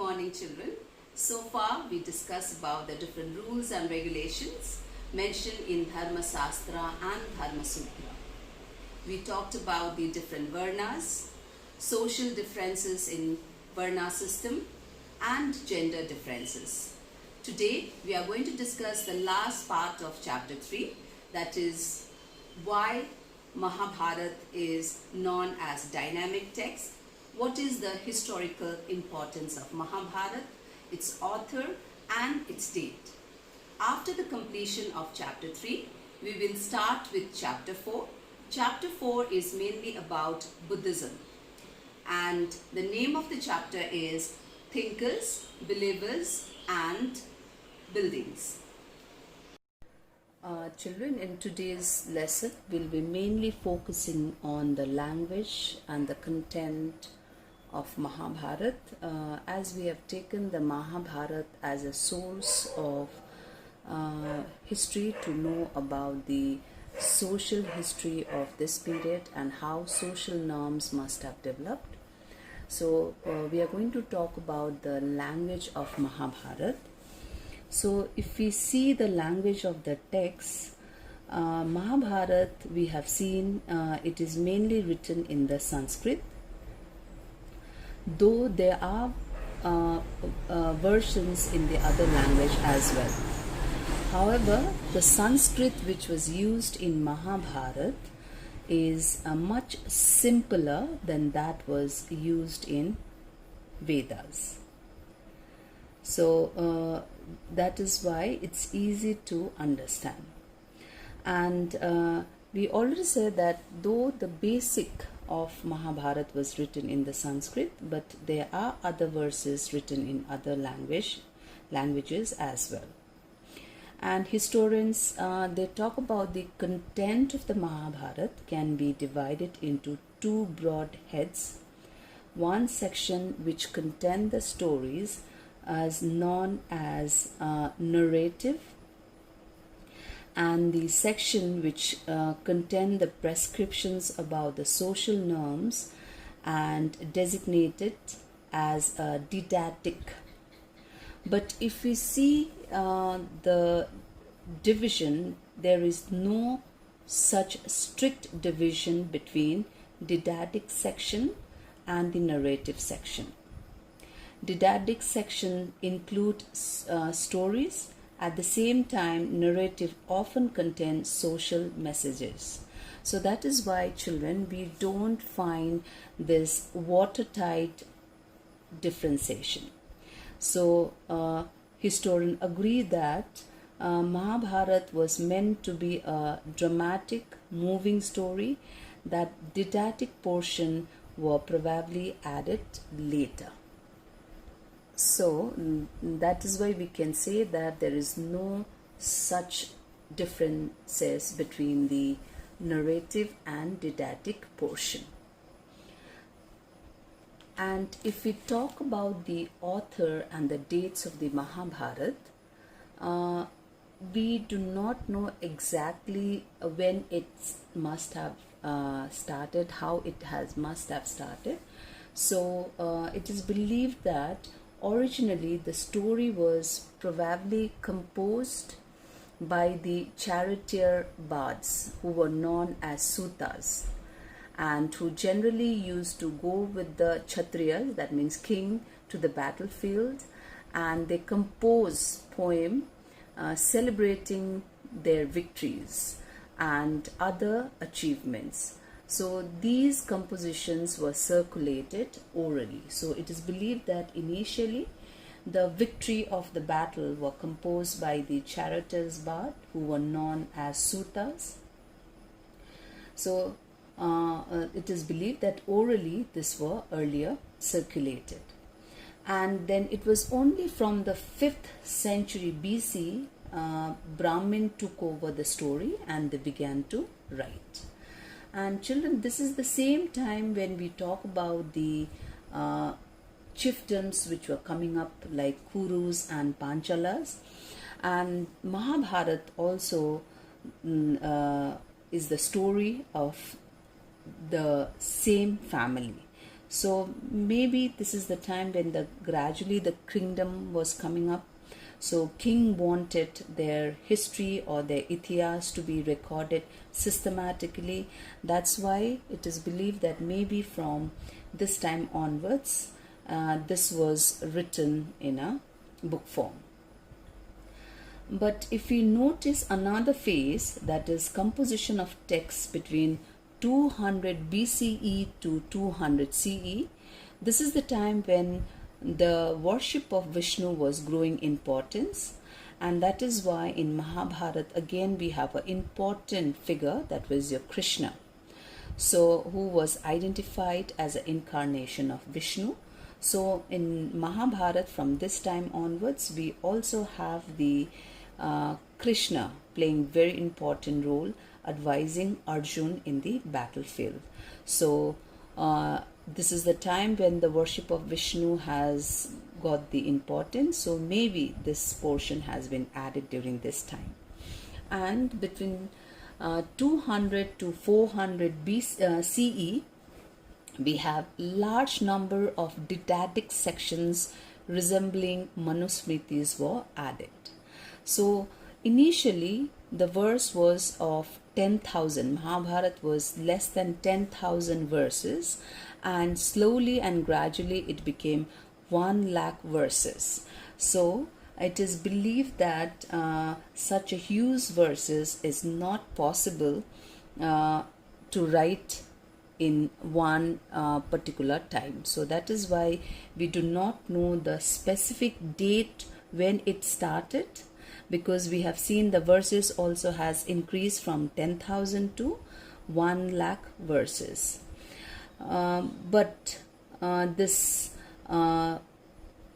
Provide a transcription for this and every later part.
morning, children. So far we discussed about the different rules and regulations mentioned in Dharma Shastra and Dharma Sutra. We talked about the different varnas, social differences in varna system and gender differences. Today we are going to discuss the last part of chapter 3, that is why Mahabharata is known as dynamic text. What is the historical importance of Mahabharata, its author and its date? After the completion of chapter 3, we will start with chapter 4. Chapter 4 is mainly about Buddhism, and the name of the chapter is Thinkers, Believers and Buildings. Children, in today's lesson, we'll be mainly focusing on the language and the content of Mahabharata, as we have taken the Mahabharata as a source of history to know about the social history of this period and how social norms must have developed. So we are going to talk about the language of Mahabharata. So if we see the language of the text, Mahabharata, we have seen it is mainly written in the Sanskrit, though there are versions in the other language as well. However, the Sanskrit which was used in Mahabharata is much simpler than that was used in Vedas. So that is why it's easy to understand. And we already said that though the basic of Mahabharata was written in the Sanskrit, but there are other verses written in other languages as well. And historians, they talk about the content of the Mahabharata can be divided into two broad heads. One section which contain the stories as known as narrative, and the section which contain the prescriptions about the social norms and designated as didactic. But if we see the division, there is no such strict division between didactic section and the narrative section. Didactic section include stories. At the same time, narrative often contains social messages. So that is why, children, we don't find this watertight differentiation. So historians agree that Mahabharata was meant to be a dramatic, moving story, that didactic portion were probably added later. So that is why we can say that there is no such differences between the narrative and didactic portion. And if we talk about the author and the dates of the Mahabharata, we do not know exactly when it must have started, how it must have started. So it is believed that originally the story was probably composed by the charioteer bards, who were known as Sutas, and who generally used to go with the Kshatriyas, that means king, to the battlefield, and they compose poem celebrating their victories and other achievements. So these compositions were circulated orally. So it is believed that initially the victory of the battle were composed by the charioteers bard, who were known as Sutas. So it is believed that orally this were earlier circulated. And then it was only from the 5th century BC, Brahmin took over the story and they began to write. And children, this is the same time when we talk about the chiefdoms which were coming up, like Kurus and Panchalas. And Mahabharata also is the story of the same family. So maybe this is the time when gradually the kingdom was coming up. So king wanted their history or their itias to be recorded systematically. That's why it is believed that maybe from this time onwards, this was written in a book form. But if we notice another phase, that is composition of texts between 200 BCE to 200 CE, this is the time when the worship of Vishnu was growing importance, and that is why in Mahabharata again we have an important figure, that was your Krishna, so who was identified as an incarnation of Vishnu. So in Mahabharata from this time onwards we also have the Krishna playing very important role advising Arjun in the battlefield. So this is the time when the worship of Vishnu has got the importance, so maybe this portion has been added during this time. And between 200 to 400 CE, we have large number of didactic sections resembling Manusmritis were added. So initially the verse was of 10,000. Mahabharata was less than 10,000 verses, and slowly and gradually it became 1 lakh verses. So it is believed that such a huge verses is not possible to write in one particular time. So that is why we do not know the specific date when it started, because we have seen the verses also has increased from 10,000 to 1 lakh verses. But this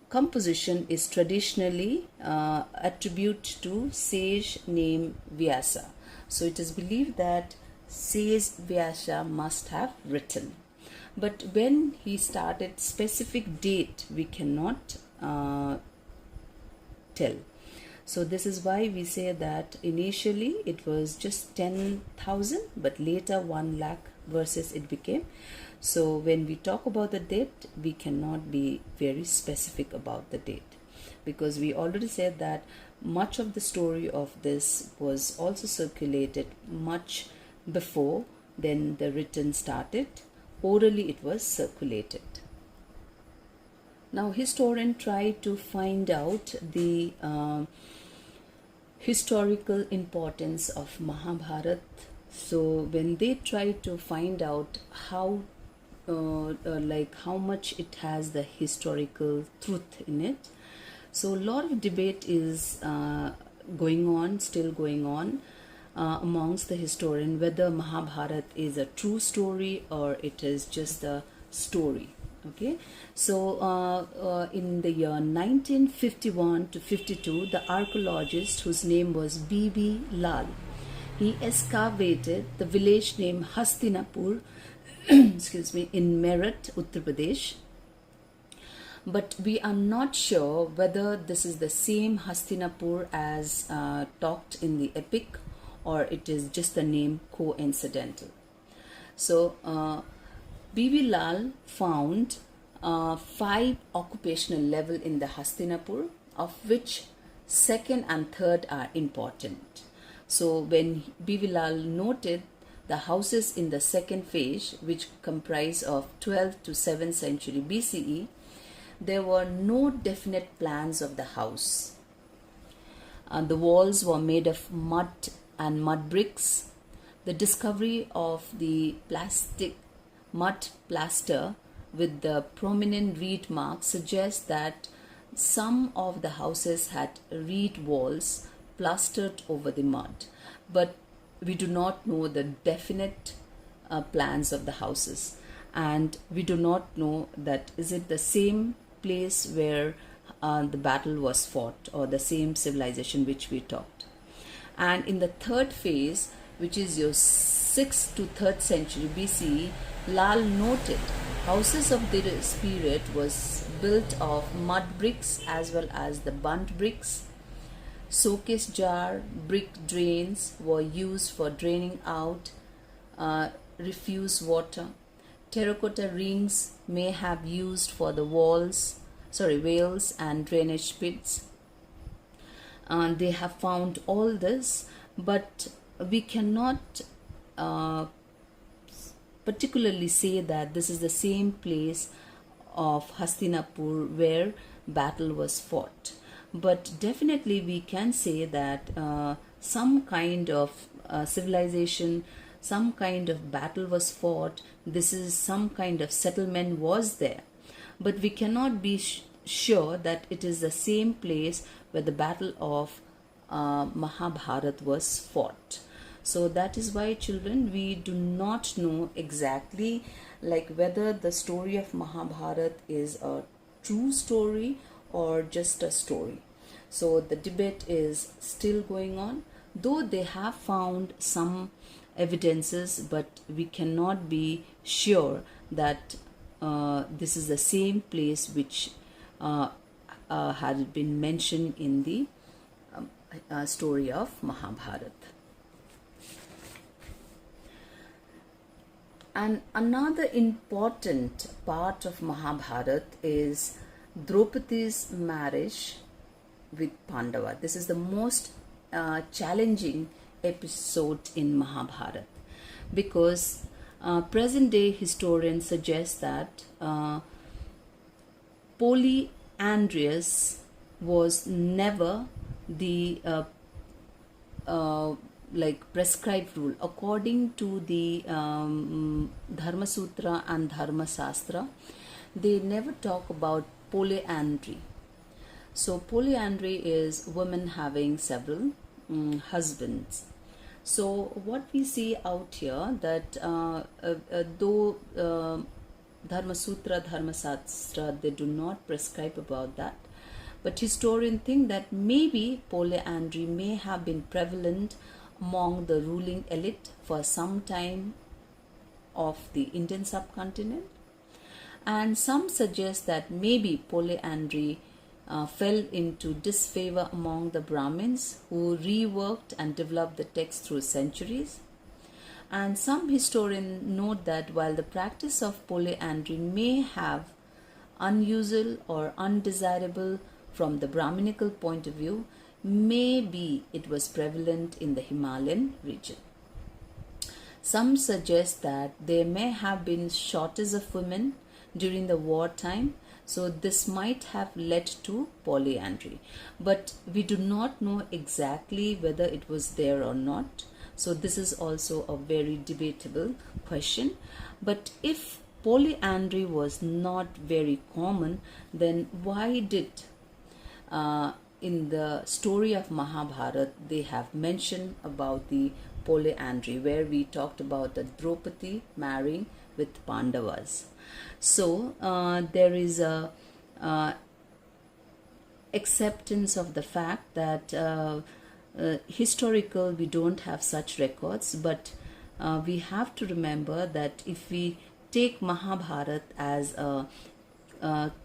composition is traditionally attributed to sage named Vyasa. So it is believed that sage Vyasa must have written. But when he started, specific date we cannot tell. So this is why we say that initially it was just 10,000, but later 1 lakh verses it became. So when we talk about the date, we cannot be very specific about the date, because we already said that much of the story of this was also circulated much before then the written started. Orally it was circulated. Now historians try to find out the historical importance of Mahabharata. So when they try to find out how how much it has the historical truth in it, so a lot of debate is still going on amongst the historian, whether Mahabharata is a true story or it is just a story. Okay, so in the year 1951 to 52, the archaeologist whose name was B.B. Lal, he excavated the village named Hastinapur excuse me, in Meerut, Uttar Pradesh. But we are not sure whether this is the same Hastinapur as talked in the epic, or it is just the name coincidental. So B.B. Lal found 5 occupational level in the Hastinapur, of which second and third are important. So when B.B. Lal noted the houses in the second phase, which comprise of 12th to 7th century BCE, there were no definite plans of the house. The walls were made of mud and mud bricks. The discovery of the plastic mud plaster with the prominent reed mark suggests that some of the houses had reed walls plastered over the mud, but we do not know the definite plans of the houses, and we do not know that is it the same place where the battle was fought, or the same civilization which we talked. And in the third phase, which is your 6th to 3rd century BCE, Lal noted houses of this period was built of mud bricks as well as the burnt bricks. Showcase jar brick drains were used for draining out refuse water. Terracotta rings may have used for the walls and drainage pits. They have found all this, but we cannot uh, particularly say that this is the same place of Hastinapur where battle was fought. But definitely we can say that some kind of civilization, some kind of battle was fought. This is some kind of settlement was there. But we cannot be sure that it is the same place where the battle of Mahabharat was fought. So that is why, children, we do not know exactly like whether the story of Mahabharat is a true story or just a story. So the debate is still going on, though they have found some evidences, but we cannot be sure that this is the same place which had been mentioned in the story of Mahabharat. And another important part of Mahabharat is Draupadi's marriage with Pandava. This is the most challenging episode in Mahabharat, because present day historians suggest that polyandrous was never the like prescribed rule. According to the Dharma Sutra and Dharma Shastra, they never talk about polyandry. So polyandry is women having several husbands. So what we see out here that though Dharma Sutra, Dharma Shastra, they do not prescribe about that, but historians think that maybe polyandry may have been prevalent among the ruling elite for some time of the Indian subcontinent. And some suggest that maybe polyandry fell into disfavor among the Brahmins, who reworked and developed the text through centuries. And some historians note that while the practice of polyandry may have unusual or undesirable from the Brahminical point of view, maybe it was prevalent in the Himalayan region. Some suggest that there may have been shortage of women during the wartime, so this might have led to polyandry. But we do not know exactly whether it was there or not. So this is also a very debatable question. But if polyandry was not very common, then why did in the story of Mahabharat they have mentioned about the polyandry, where we talked about the Draupadi marrying with Pandavas? So there is a acceptance of the fact that historical we don't have such records, but we have to remember that if we take Mahabharat as a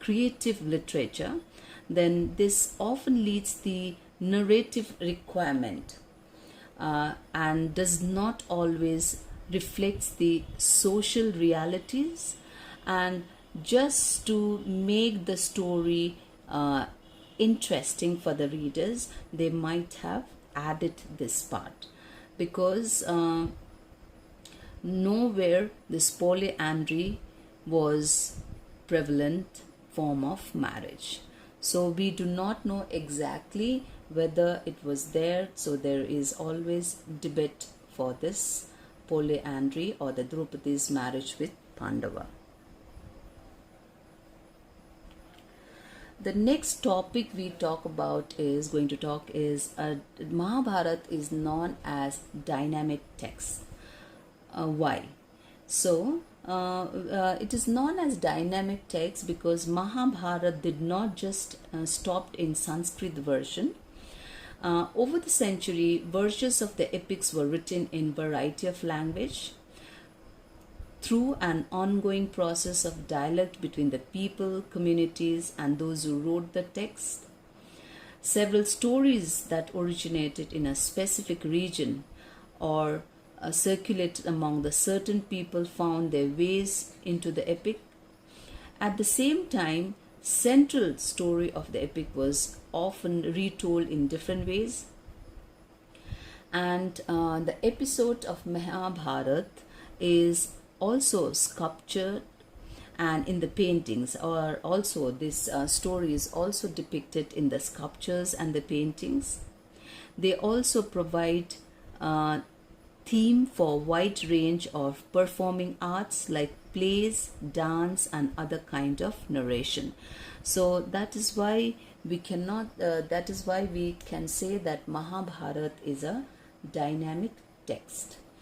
creative literature, then this often leads the narrative requirement and does not always reflects the social realities, and just to make the story interesting for the readers, they might have added this part, because nowhere this polyandry was prevalent form of marriage. So we do not know exactly whether it was there. So there is always debate for this polyandry or the Draupadi's marriage with Pandava. The next topic we talk about is Mahabharat is known as dynamic text. Why? So it is known as dynamic text because Mahabharata did not just stop in Sanskrit version. Over the century, versions of the epics were written in variety of language through an ongoing process of dialogue between the people, communities, and those who wrote the text. Several stories that originated in a specific region or circulated among the certain people found their ways into the epic. At the same time, central story of the epic was often retold in different ways. And the episode of Mahabharat is also sculptured and in the paintings, or also this story is also depicted in the sculptures and the paintings. They also provide theme for wide range of performing arts like plays, dance, and other kind of narration. So that is why we cannot. That is why we can say that Mahabharat is a dynamic text.